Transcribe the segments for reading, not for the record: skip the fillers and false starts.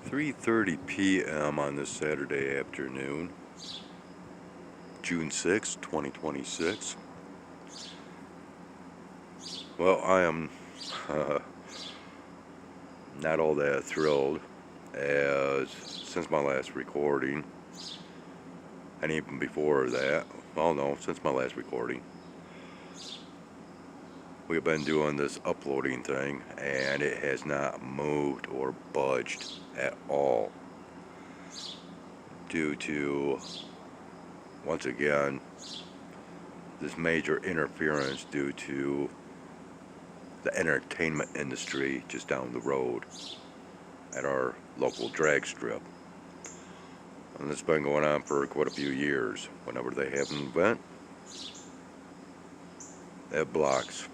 3:30 p.m. on this Saturday afternoon, June 6, 2026. Well, I am not all that thrilled, as since my last recording, and even before that, well, no, since my last recording, we've been doing this uploading thing, and it has not moved or budged at all due to, once again, this major interference due to the entertainment industry just down the road at our local drag strip. And it's been going on for quite a few years. Whenever they have an event, it blocks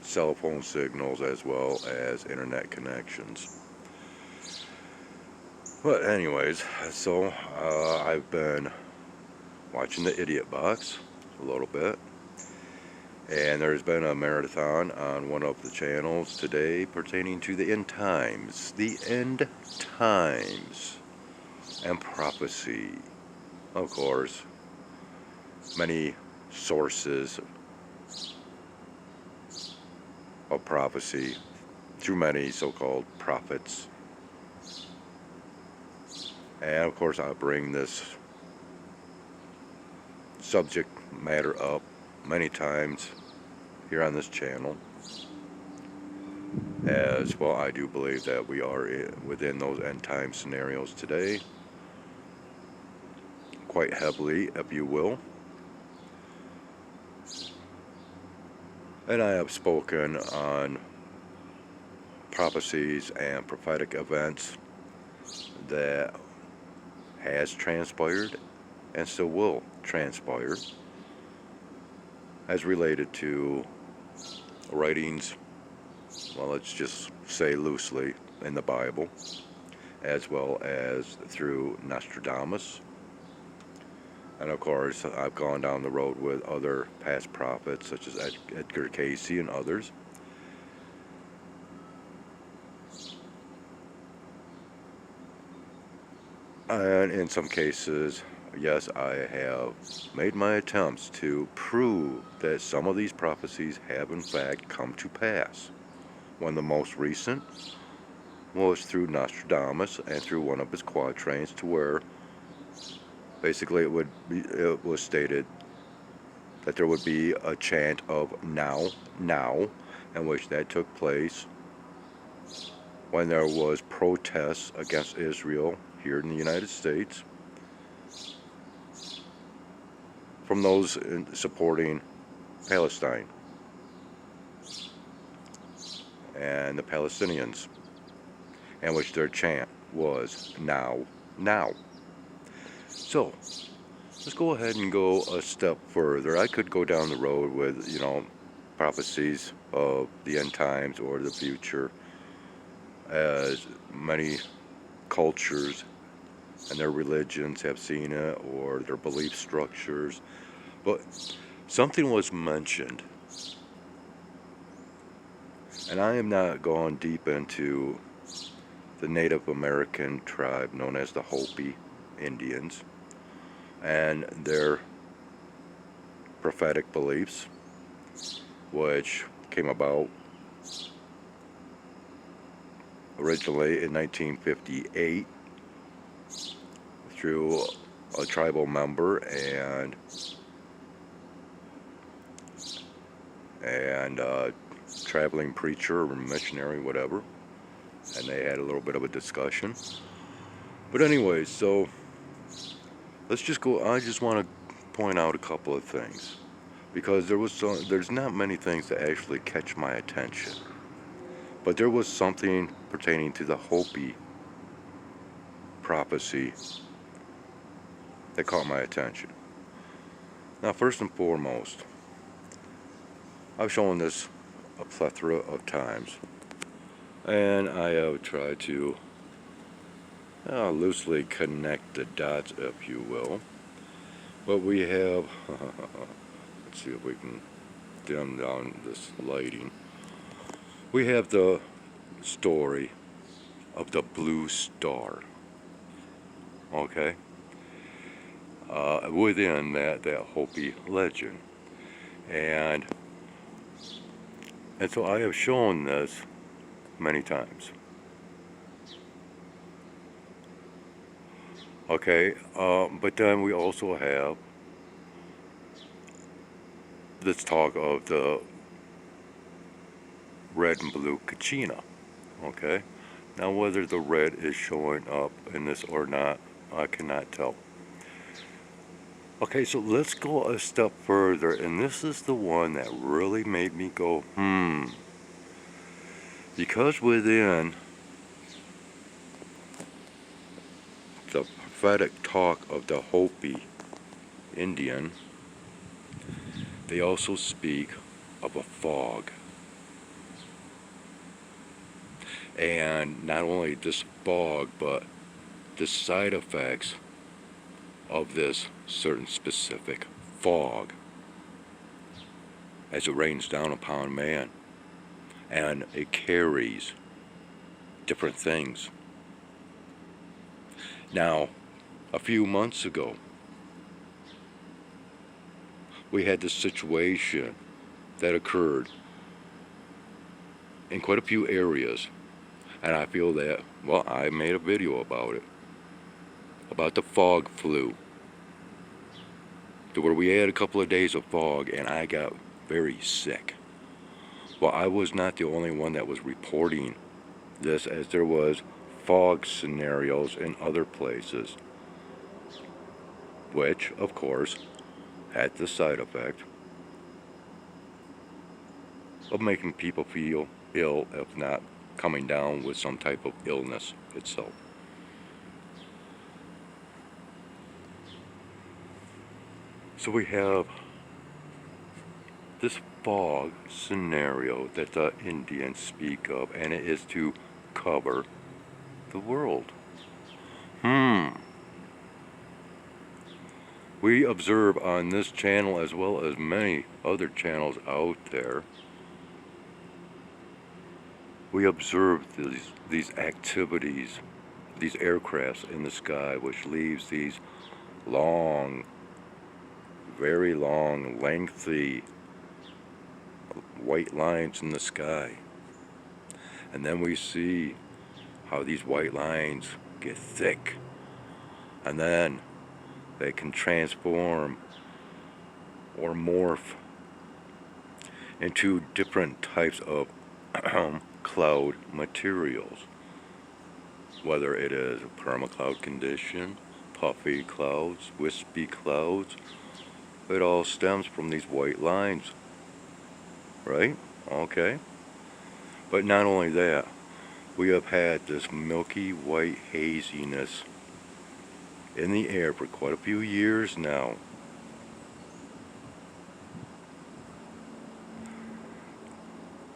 cell phone signals as well as internet connections. But anyways, so I've been watching the Idiot Box a little bit, and there's been a marathon on one of the channels today pertaining to the end times and prophecy. Of course, many sources of prophecy through many so-called prophets. And of course, I bring this subject matter up many times here on this channel, as well. I do believe that we are within those end time scenarios today, quite heavily, if you will. And I have spoken on prophecies and prophetic events that has transpired and still will transpire, as related to writings, well, let's just say loosely, in the Bible, as well as through Nostradamus. And of course, I've gone down the road with other past prophets, such as Edgar Casey and others. And in some cases, yes, I have made my attempts to prove that some of these prophecies have in fact come to pass. One of the most recent was through Nostradamus and through one of his quatrains, to where basically it was stated that there would be a chant of now, in which that took place when there was protests against Israel here in the United States from those supporting Palestine and the Palestinians, in which their chant was now. So let's go ahead and go a step further. I could go down the road with, prophecies of the end times or the future, as many cultures and their religions have seen it, or their belief structures. But something was mentioned, and I am not going deep into the Native American tribe known as the Hopi Indians and their prophetic beliefs, which came about originally in 1958 through a tribal member and traveling preacher or missionary, whatever, and they had a little bit of a discussion. But anyways, so let's just go. I just want to point out a couple of things, because there's not many things that actually catch my attention, but there was something pertaining to the Hopi prophecy that caught my attention. Now, first and foremost, I've shown this a plethora of times, and I have tried to loosely connect the dots, if you will. But we have, let's see if we can dim down this lighting. We have the story of the blue star. Okay? Within that Hopi legend. And so I have shown this many times. Okay, but then we also have this talk of the red and blue kachina. Okay, now whether the red is showing up in this or not, I cannot tell. Okay, so let's go a step further, and this is the one that really made me go, because within the prophetic talk of the Hopi Indian, they also speak of a fog. And not only this fog, but the side effects of this certain specific fog as it rains down upon man. And it carries different things. Now, a few months ago, we had this situation that occurred in quite a few areas. And I feel that, well, I made a video about it, about the fog flu, to where we had a couple of days of fog and I got very sick. Well, I was not the only one that was reporting this, as there was fog scenarios in other places, which, of course, had the side effect of making people feel ill, if not coming down with some type of illness itself. So we have this fog scenario that the Indians speak of, and it is to cover the world. We observe on this channel, as well as many other channels out there, we observe these activities, these aircrafts in the sky, which leaves these long, very long, lengthy white lines in the sky. And then we see how these white lines get thick, and then they can transform or morph into different types of cloud materials, whether it is a permacloud condition, puffy clouds, wispy clouds. It all stems from these white lines, right? Okay. But not only that, we have had this milky white haziness in the air for quite a few years now.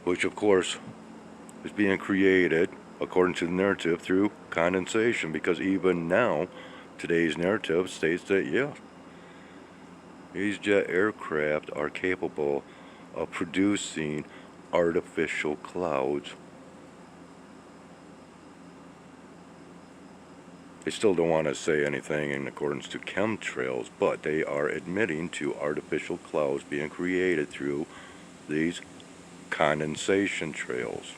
Which, of course, is being created, according to the narrative, through condensation. Because even now, today's narrative states that, yeah, these jet aircraft are capable of producing artificial clouds. They still don't want to say anything in accordance to chemtrails, but they are admitting to artificial clouds being created through these condensation trails.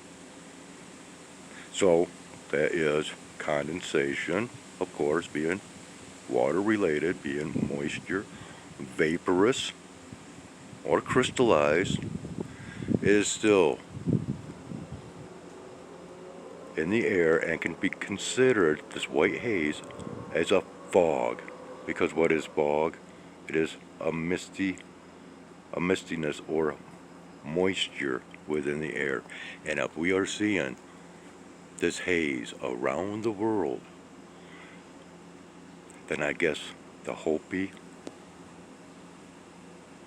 So that is condensation, of course, being water related, being moisture, vaporous or crystallized, is still in the air and can be considered, this white haze, as a fog. Because what is fog? It is a mistiness or moisture within the air. And if we are seeing this haze around the world, then I guess the Hopi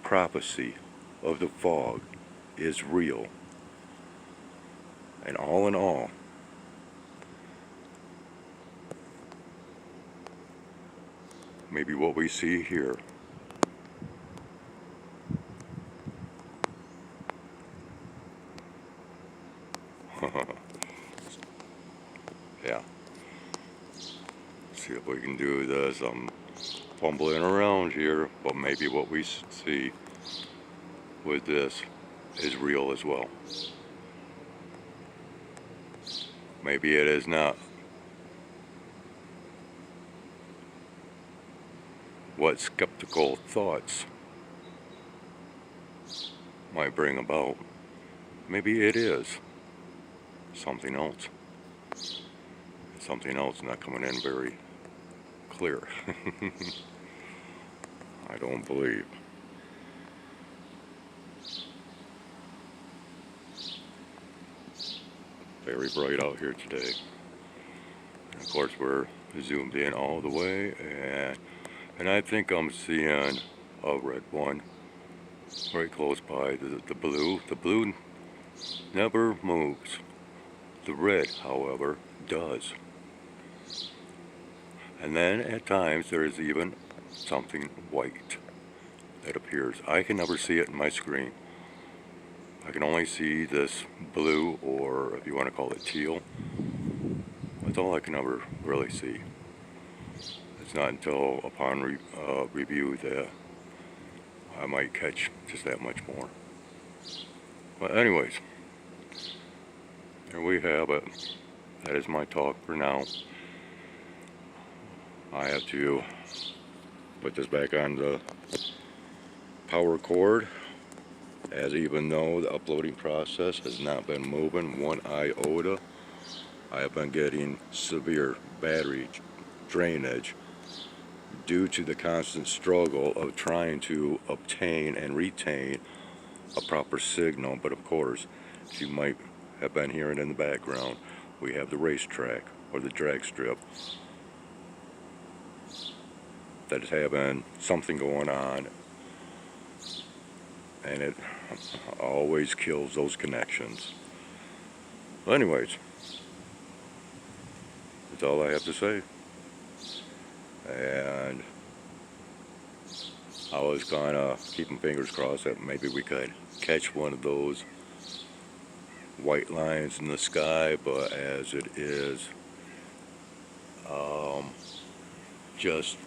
prophecy of the fog is real. And all in all, maybe what we see here Yeah. See if we can do this. I'm fumbling around here, but maybe what we see with this is real as well. Maybe it is not. What skeptical thoughts might bring about. Maybe it is something else. Something else not coming in very clear. I don't believe. Very bright out here today. And of course, we're zoomed in all the way, and I think I'm seeing a red one right close by the blue. The blue never moves. The red, however, does. And then at times there is even something white that appears. I can never see it in my screen. I can only see this blue, or if you want to call it teal. That's all I can ever really see. It's not until upon review that I might catch just that much more. But anyways, there we have it. That is my talk for now. I have to put this back on the power cord, as even though the uploading process has not been moving one iota, I have been getting severe battery drainage due to the constant struggle of trying to obtain and retain a proper signal. But of course, as you might have been hearing in the background, we have the racetrack or the drag strip that is having something going on, and it always kills those connections. Well, anyways, that's all I have to say. And I was kind of keeping fingers crossed that maybe we could catch one of those white lines in the sky, but as it is, just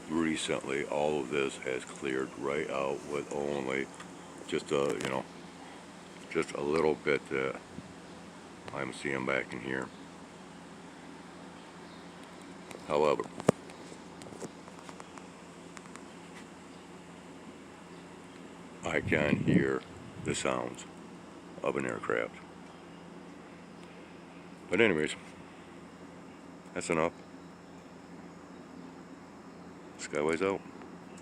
recently all of this has cleared right out with only just just a little bit that I'm seeing back in here. However, I can hear the sounds of an aircraft. But anyways, that's enough. Skyways out.